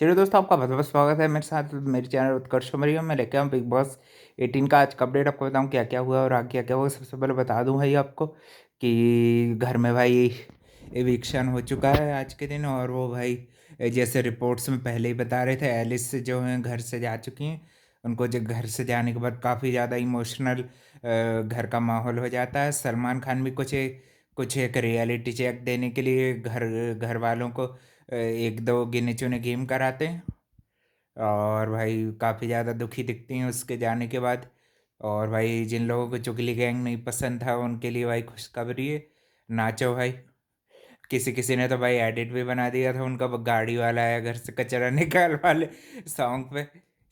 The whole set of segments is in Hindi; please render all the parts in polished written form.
चलिए दोस्तों, आपका बहुत-बहुत स्वागत है मेरे साथ मेरे चैनल उत्कर्ष मरियम में लेके आऊँ बिग बॉस 18 का आज का अपडेट आपको बताऊँ क्या-क्या हुआ और आगे क्या-क्या हुआ। सबसे पहले बता दूँ भाई आपको कि घर में भाई एविक्शन हो चुका है आज के दिन। और वो भाई जैसे रिपोर्ट्स में पहले ही बता रहे थे, एलिस जो हैं घर से जा चुकी हैं। उनको जो घर से जाने के बाद काफ़ी ज़्यादा इमोशनल घर का माहौल हो जाता है। सलमान खान भी कुछ एक रियलिटी चेक देने के लिए घर घर वालों को एक दो गिने चुने गेम कराते हैं। और भाई काफ़ी ज़्यादा दुखी दिखती हैं उसके जाने के बाद। और भाई जिन लोगों को चुगली गैंग नहीं पसंद था उनके लिए भाई खुशखबरी है, नाचो भाई। किसी किसी ने तो भाई एडिट भी बना दिया था उनका, वो गाड़ी वाला आया घर से कचरा निकाल वाले सॉन्ग पे।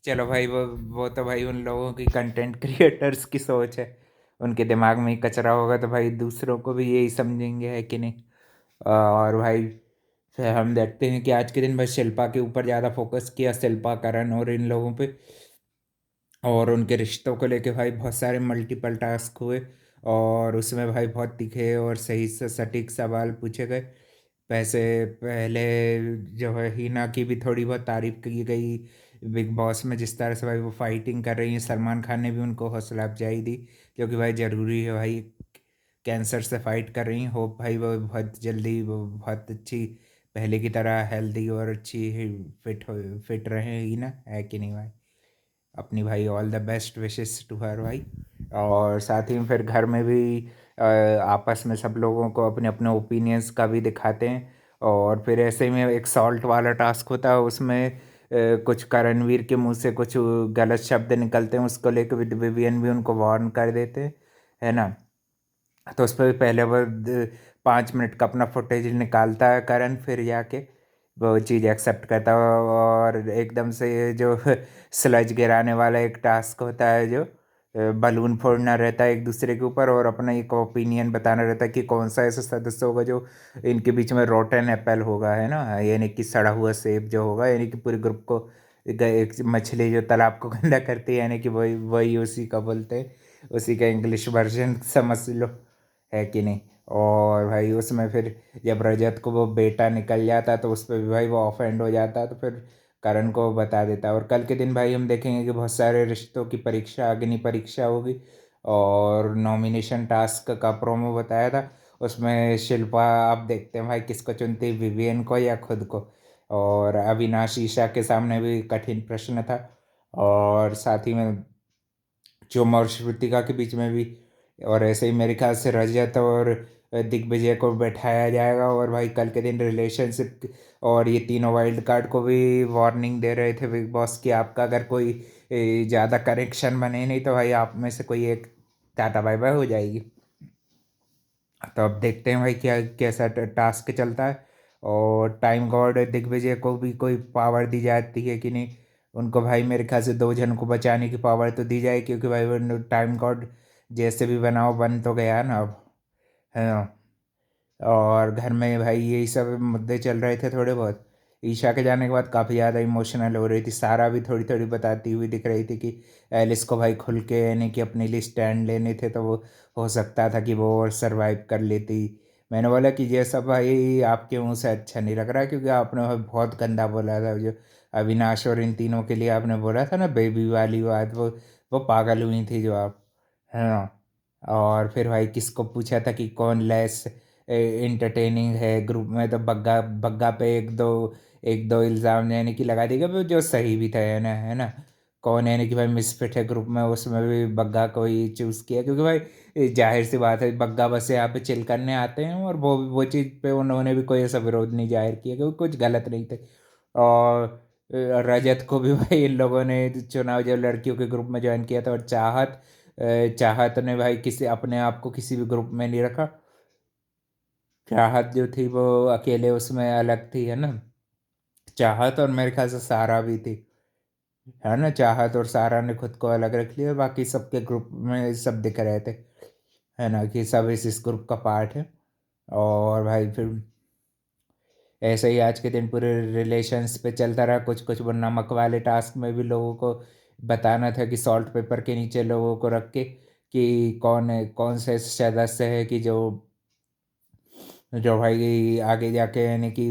चलो भाई, वो तो भाई उन लोगों की कंटेंट क्रिएटर्स की सोच है। उनके दिमाग में ही कचरा होगा तो भाई दूसरों को भी यही समझेंगे, है कि नहीं। और भाई फिर हम देखते हैं कि आज के दिन बस शिल्पा के ऊपर ज़्यादा फोकस किया, शिल्पा करण और इन लोगों पे। और उनके रिश्तों को लेके भाई बहुत सारे मल्टीपल टास्क हुए। और उसमें भाई बहुत तीखे और सही से सटीक सवाल पूछे गए। पैसे पहले जो है हिना की भी थोड़ी बहुत तारीफ की गई बिग बॉस में, जिस तरह से भाई वो फाइटिंग कर रही हैं। सलमान खान ने भी उनको हौसला अफजाई दी, जो कि भाई ज़रूरी है भाई। कैंसर से फाइट कर रही हैं, होप भाई वो बहुत जल्दी वो बहुत अच्छी पहले की तरह हेल्दी और अच्छी फिट रहे ही ना, है कि नहीं भाई। अपनी भाई all the best wishes to her भाई। और साथ ही में फिर घर में भी आपस में सब लोगों को अपने अपने ओपिनियंस का भी दिखाते हैं। और फिर ऐसे में एक सॉल्ट वाला टास्क होता है, उसमें कुछ करणवीर के मुंह से कुछ गलत शब्द निकलते हैं, उसको लेकर विवियन भी उनको वार्न कर देते हैं, है ना। तो उस पर पहले वो 5 मिनट का अपना फुटेज निकालता है करण, फिर जाके वो चीज़ एक्सेप्ट करता है। और एकदम से ये जो स्लज गिराने वाला एक टास्क होता है, जो बलून फोड़ना रहता है एक दूसरे के ऊपर और अपना एक ओपिनियन बताना रहता है कि कौन सा ऐसा सदस्य होगा जो इनके बीच में रोटन एप्पल होगा, है ना, यानी कि सड़ा हुआ सेब जो होगा, यानी कि पूरे ग्रुप को एक मछली जो तालाब को गंदा करती है, यानी कि वही वही उसी का बोलते हैं, उसी का इंग्लिश वर्जन समझ लो, है कि नहीं। और भाई उसमें फिर जब रजत को वो बेटा निकल जाता है तो उस पर भी भाई वो ऑफेंड हो जाता है, तो फिर करण को बता देता है। और कल के दिन भाई हम देखेंगे कि बहुत सारे रिश्तों की परीक्षा, अग्नि परीक्षा होगी। और नॉमिनेशन टास्क का प्रोमो बताया था, उसमें शिल्पा आप देखते हैं भाई किसको चुनती, विवियन को या खुद को। और अविनाश ईशा के सामने भी कठिन प्रश्न था। और साथ ही में चुम और श्रुतिका के बीच में भी। और ऐसे ही मेरे ख्याल से रजत और दिग्विजय को बैठाया जाएगा। और भाई कल के दिन रिलेशनशिप और ये तीनों वाइल्ड कार्ड को भी वार्निंग दे रहे थे बिग बॉस की, आपका अगर कोई ज़्यादा करेक्शन बने नहीं तो भाई आप में से कोई एक टाटा बाय बाय हो जाएगी। तो अब देखते हैं भाई क्या कैसा टास्क चलता है। और टाइम गॉड दिग्विजय को भी कोई पावर दी जाती है कि नहीं। उनको भाई मेरे ख्याल से 2 जन को बचाने की पावर तो दी जाए, क्योंकि भाई वो टाइम गॉड जैसे भी बनाओ बन तो गया ना अब, है ना। और घर में भाई यही सब मुद्दे चल रहे थे थोड़े बहुत। ईशा के जाने के बाद काफ़ी ज़्यादा इमोशनल हो रही थी, सारा भी थोड़ी थोड़ी बताती हुई दिख रही थी कि एलिस को भाई खुल के यानी कि अपने लिए स्टैंड लेने थे, तो वो हो सकता था कि वो और सरवाइव कर लेती। मैंने बोला कि ये सब भाई आपके मुंह से अच्छा नहीं लग रहा, क्योंकि आपने भाई बहुत गंदा बोला था, जो अविनाश और इन तीनों के लिए आपने बोला था ना बेबी वाली बात, वो पागल हुई थी जो आप, है ना। और फिर भाई किसको पूछा था कि कौन लेस इंटरटेनिंग है ग्रुप में, तो बग्गा बग्गा पे एक दो इल्ज़ाम यानी कि लगा देगा, पर जो सही भी था, है ना। कौन यानी कि भाई मिसफिट है ग्रुप में, उसमें भी बग्गा को ही चूज़ किया, क्योंकि भाई जाहिर सी बात है बग्गा बस यहाँ पे चिल करने आते हैं। और वो चीज़ पे उन्होंने भी कोई ऐसा विरोध नहीं जाहिर किया, क्योंकि कुछ गलत नहीं थे। और रजत को भी भाई इन लोगों ने चुनाव जब लड़कियों के ग्रुप में ज्वाइन किया था। और चाहत ने भाई किसी अपने आप को किसी भी ग्रुप में नहीं रखा। चाहत जो थी वो अकेले उसमें अलग थी, है ना। चाहत और मेरे ख्याल से सारा भी थी, है ना। चाहत और सारा ने खुद को अलग रख लिया, बाकी सबके ग्रुप में सब दिख रहे थे, है ना, कि सब इस ग्रुप का पार्ट है। और भाई फिर ऐसे ही आज के दिन पूरे रिलेशंस पे चलता रहा। कुछ कुछ वो नमक वाले टास्क में भी लोगों को बताना था कि सॉल्ट पेपर के नीचे लोगों को रख के कि कौन है, कौन से सदस्य है कि जो जो भाई आगे जाके यानी कि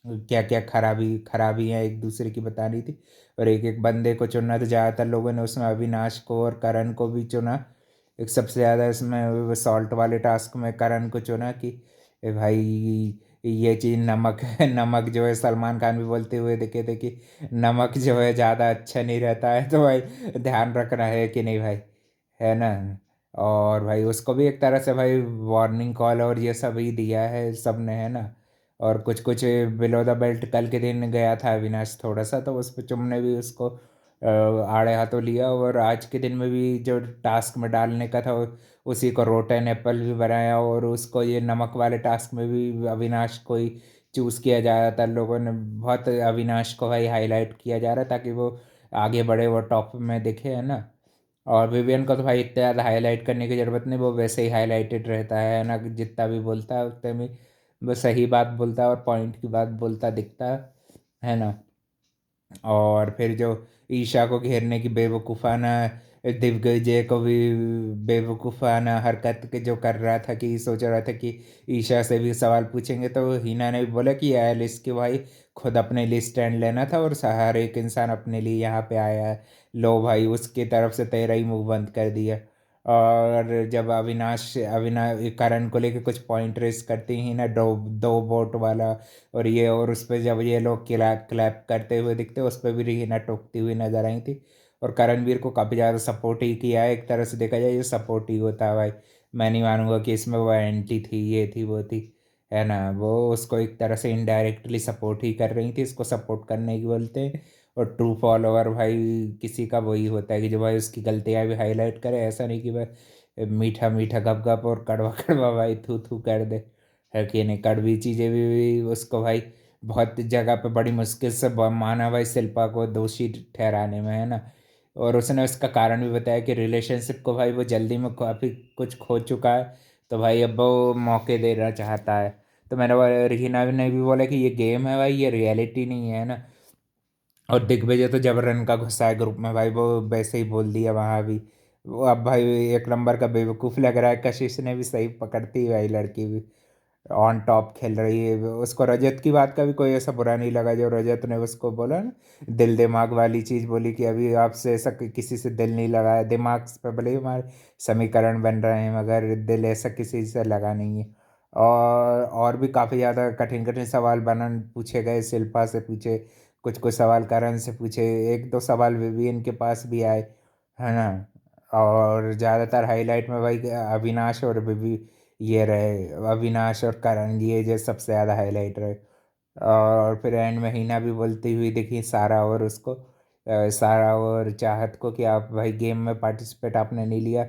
क्या क्या खराबियाँ एक दूसरे की बतानी थी। और एक एक बंदे को चुनना, तो ज़्यादातर लोगों ने उसमें अविनाश को और करण को भी चुना। एक सबसे ज़्यादा इसमें सॉल्ट वाले टास्क में करण को चुना कि ए भाई ये चीज़ नमक है। नमक जो है सलमान खान भी बोलते हुए दिखे थे कि नमक जो है ज़्यादा अच्छा नहीं रहता है, तो भाई ध्यान रखना है कि नहीं भाई, है ना। और भाई उसको भी एक तरह से भाई वार्निंग कॉल और ये सब ही दिया है सब ने, है ना। और कुछ कुछ बिलो द बेल्ट कल के दिन गया था अविनाश थोड़ा सा, तो उस पर तुमने भी उसको आड़े हाथों लिया। और आज के दिन में भी जो टास्क में डालने का था उसी को रोटन एप्पल भी बनाया, और उसको ये नमक वाले टास्क में भी अविनाश को ही चूज़ किया जा रहा था। लोगों ने बहुत अविनाश को भाई हाईलाइट किया जा रहा था ताकि वो आगे बढ़े, वो टॉप में दिखे, है ना। और विवियन को तो भाई इतना ज़्यादा हाईलाइट करने की ज़रूरत नहीं, वो वैसे ही हाईलाइटेड रहता है ना। जितना भी बोलता है उतने में वो सही बात बोलता है और पॉइंट की बात बोलता दिखता है ना। और फिर जो ईशा को घेरने की बेवकूफ़ाना, दिग्विजय को भी बेवकूफ़ाना हरकत के जो कर रहा था कि सोच रहा था कि ईशा से भी सवाल पूछेंगे, तो हिना ने भी बोला कि एलिस के भाई खुद अपने लिए स्टैंड लेना था, और हर एक इंसान अपने लिए यहाँ पे आया है। लो भाई उसकी तरफ से तेरा ही मुंह बंद कर दिया। और जब अविनाश करण को लेके कुछ पॉइंट रेस करती ही ना, दो दो वोट वाला, और ये और उस पर जब ये लोग क्लैप क्लैप करते हुए दिखते, उस पर भी रीना टोकती हुई नजर आई थी। और करणवीर को काफ़ी ज़्यादा सपोर्ट ही किया है, एक तरह से देखा जाए ये सपोर्ट ही होता है भाई। मैं नहीं मानूंगा कि इसमें वो एंटी थी, ये थी वो थी, है ना। वो उसको एक तरह से इनडायरेक्टली सपोर्ट ही कर रही थी, इसको सपोर्ट करने की बोलते हैं। और ट्रू फॉलोअर भाई किसी का वही होता है कि जो भाई उसकी गलतियाँ भी हाईलाइट करे, ऐसा नहीं कि भाई मीठा मीठा गप गप और कड़वा कड़वा भाई थू थू कर दे, है कि नहीं। कड़वी चीज़ें भी उसको भाई बहुत जगह पे बड़ी मुश्किल से माना भाई शिल्पा को दोषी ठहराने में, है ना। और उसने उसका कारण भी बताया कि रिलेशनशिप को भाई वो जल्दी में काफ़ी कुछ खो चुका है, तो भाई अब वो मौके देना चाहता है। तो मैंने रिहीना ने भी बोला कि ये गेम है भाई, ये रियलिटी नहीं है ना। और दिग्विजय तो जबरन का गुस्सा है ग्रुप में भाई, वो वैसे ही बोल दिया वहाँ भी। वो अब भाई एक नंबर का बेवकूफ़ लग रहा है। कशिश ने भी सही पकड़ती है भाई, लड़की भी ऑन टॉप खेल रही है। उसको रजत की बात का भी कोई ऐसा बुरा नहीं लगा जो रजत ने उसको बोला ना, दिल दिमाग वाली चीज़ बोली कि अभी आपसे ऐसा किसी से दिल नहीं लगा है। दिमाग पे भले ही हमारे समीकरण बन रहे हैं, मगर दिल ऐसा किसी से लगा नहीं है। और भी काफ़ी ज़्यादा कठिन कठिन सवाल बनन पूछे गए, शिल्पा से पूछे, कुछ कुछ सवाल करण से पूछे, एक दो सवाल विवियन के पास भी आए, है ना। और ज़्यादातर हाईलाइट में भाई अविनाश और विवी ये रहे, अविनाश और करण, ये जो सबसे ज़्यादा हाईलाइट रहे। और फिर एंड में हिना भी बोलती हुई दिखी सारा और उसको, सारा और चाहत को कि आप भाई गेम में पार्टिसिपेट आपने नहीं लिया,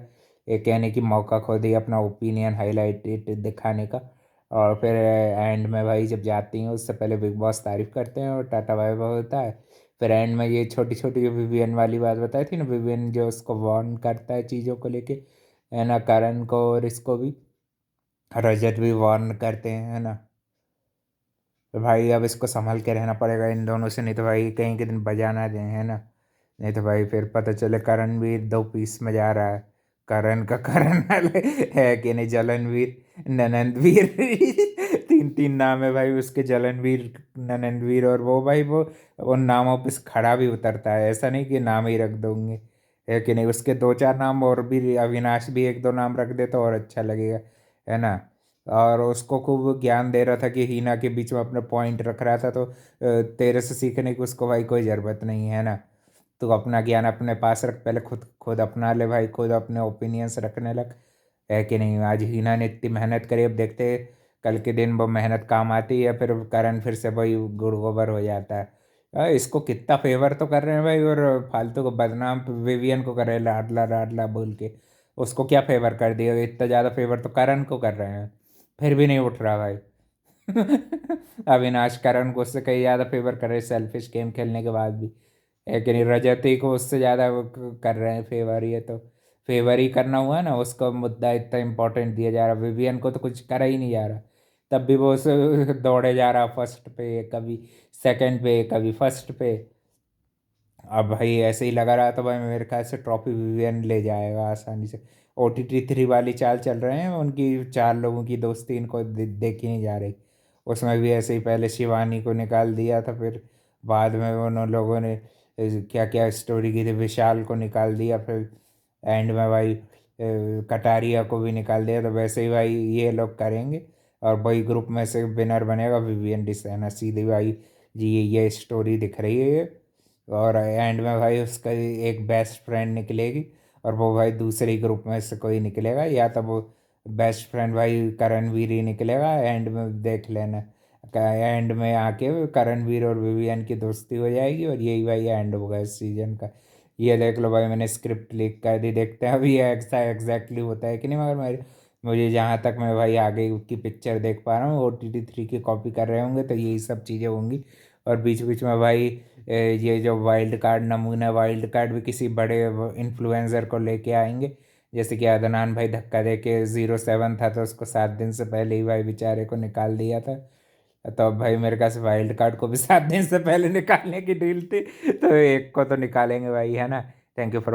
ये कहने की मौका खो दिया अपना ओपिनियन हाईलाइट दिखाने का। और फिर एंड में भाई जब जाती हैं उससे पहले बिग बॉस तारीफ करते हैं और टाटा बाय बाय होता है। फिर एंड में ये छोटी छोटी जो विवियन वाली बात बताई थी ना, विवियन जो उसको वार्न करता है चीज़ों को लेके, है ना, करण को और इसको भी, रजत भी वार्न करते हैं, है ना। तो भाई अब इसको संभल के रहना पड़ेगा इन दोनों से, नहीं तो भाई कहीं के दिन बजा ना दें, है ना। नहीं तो भाई फिर पता चले करणवीर दो पीस में जा रहा है। करण का करण है कि नहीं, जलनवीर, ननंदवीर तीन तीन नाम है भाई उसके, जलनवीर, ननंदवीर, और वो भाई वो उन नामों पे से खड़ा भी उतरता है, ऐसा नहीं कि नाम ही रख दोगे, है कि नहीं। उसके दो चार नाम और भी, अविनाश भी एक दो नाम रख दे तो और अच्छा लगेगा, है ना। और उसको खूब ज्ञान दे रहा था कि हीना के बीच में अपना पॉइंट रख रहा था, तो तेरे से सीखने की उसको भाई कोई ज़रूरत नहीं है ना। तू अपना ज्ञान अपने पास रख, पहले खुद खुद अपना ले भाई, खुद अपने ओपिनियंस रखने लग, है कि नहीं। आज हीना ने इतनी मेहनत करी, अब देखते हैं कल के दिन वो मेहनत काम आती है, फिर करण फिर से वही गुड़ गोबर हो जाता है। इसको कितना फेवर तो कर रहे हैं भाई, और फालतू को बदनाम विवियन को कर रहे हैं लाडला लाडला बोल के। उसको क्या फेवर कर दिया, इतना ज़्यादा फेवर तो करण को कर रहे हैं, फिर भी नहीं उठ रहा भाई। अविनाश करण को उससे कहीं ज़्यादा फेवर कर रहे हैं सेल्फिश गेम खेलने के बाद भी, है कि नहीं। रजती को उससे ज़्यादा वो कर रहे हैं फेवर, ये तो फेवर ही करना हुआ ना, उसको मुद्दा इतना इंपॉर्टेंट दिया जा रहा। विवियन को तो कुछ करा ही नहीं जा रहा, तब भी वो उस दौड़े जा रहा फर्स्ट पे, कभी सेकंड पे, कभी फर्स्ट पे। अब भाई ऐसे ही लगा रहा तो भाई मेरे ख्याल से ट्रॉफी विवियन ले जाएगा आसानी से। OTT 3 वाली चाल चल रहे हैं उनकी, चार लोगों की दोस्ती इनको देखी नहीं जा रही। उसमें भी ऐसे ही पहले शिवानी को निकाल दिया था, फिर बाद में उन लोगों ने क्या क्या स्टोरी की थी, विशाल को निकाल दिया, फिर एंड में भाई कटारिया को भी निकाल दिया। तो वैसे ही भाई ये लोग करेंगे और वही ग्रुप में से विनर बनेगा विवियन डिसाना, सीधी भाई जी ये स्टोरी दिख रही है ये। और एंड में भाई उसका एक बेस्ट फ्रेंड निकलेगी और वो भाई दूसरे ग्रुप में से कोई निकलेगा, या तो वो बेस्ट फ्रेंड भाई करणवीर ही निकलेगा। एंड में देख लेना एंड में आके करणवीर और विवियन की दोस्ती हो जाएगी और यही भाई एंड होगा इस सीजन का। ये देख लो भाई, मैंने स्क्रिप्ट लीक कर दी, देखते हैं अभी ये एग्जैक्टली होता है कि नहीं। मगर मुझे जहाँ तक मैं भाई आगे की पिक्चर देख पा रहा हूँ, OTT 3 की कॉपी कर रहे होंगे तो यही सब चीज़ें होंगी। और बीच बीच में भाई ये जो वाइल्ड कार्ड नमूना वाइल्ड कार्ड भी किसी बड़े इन्फ्लुएंसर को लेके आएंगे। जैसे कि अदनान भाई धक्का दे के 07 था तो उसको 7 दिन से पहले ही भाई बेचारे को निकाल दिया था। तो अब भाई मेरे पास वाइल्ड कार्ड को भी 7 दिन से पहले निकालने की डील थी, तो एक को तो निकालेंगे भाई, है ना। Thank you for